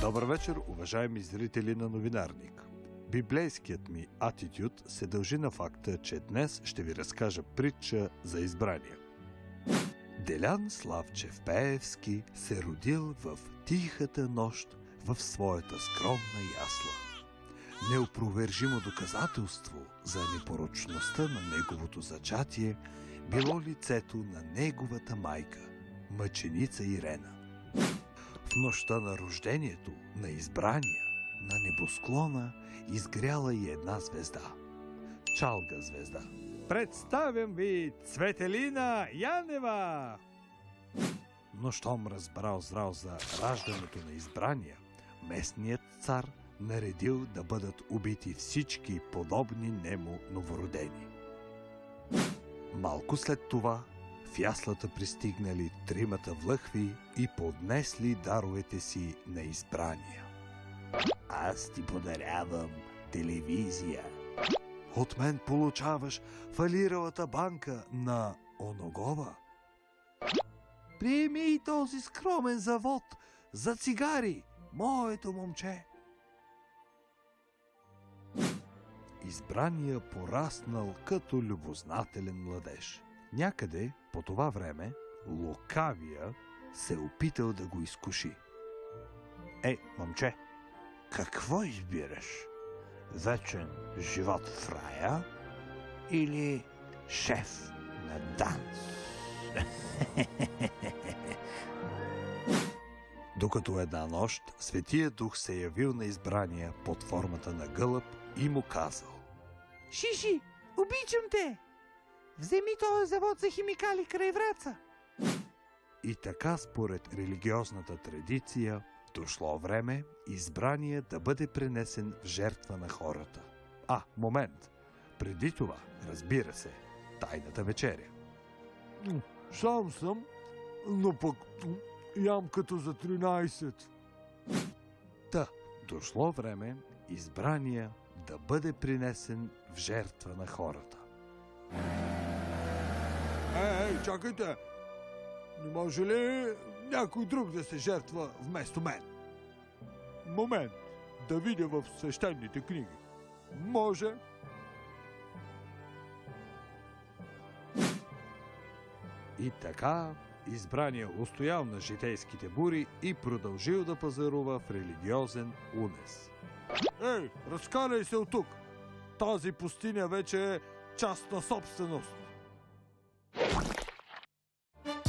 Добър вечер, уважаеми зрители на Новинарник. Библейският ми атитюд се дължи на факта, че днес ще ви разкажа притча за избрания. Делян Славчев Пеевски се родил в тихата нощ в своята скромна ясла. Неопровержимо доказателство за непорочността на неговото зачатие било лицето на неговата майка, мъченица Ирена. В нощта на рождението на избрания, на небосклона изгряла и една звезда. Чалга звезда. Представям ви Цветелина Янева! Но щом разбрал зрал за раждането на избрания, местният цар наредил да бъдат убити всички подобни нему новородени. Малко след това в яслата пристигнали тримата влъхви и поднесли даровете си на избрания. Аз ти подарявам телевизия. От мен получаваш фалиралата банка на Оногова. Приеми и този скромен завод за цигари, моето момче. Избрания пораснал като любознателен младеж. Някъде по това време лукавия се опитал да го изкуши. Момче, какво избираш? Вечен живот в рая или шеф на данс? Докато една нощ Светия Дух се явил на избрания под формата на гълъб и му казал: Шиши, обичам те! Вземи този завод за химикали край Враца. И така според религиозната традиция дошло време избрания да бъде пренесен в жертва на хората. Момент! Преди това, разбира се, тайната вечеря. Сам съм, но пък ям като за 13. Дошло време избрания да бъде принесен в жертва на хората. Чакайте! Не може ли някой друг да се жертва вместо мен? Момент, да видя в свещените книги. Може? И така избрания устоял на житейските бури и продължил да пазарува в религиозен унес. Разкаляй се от тук! Тази пустиня вече е частна собственост.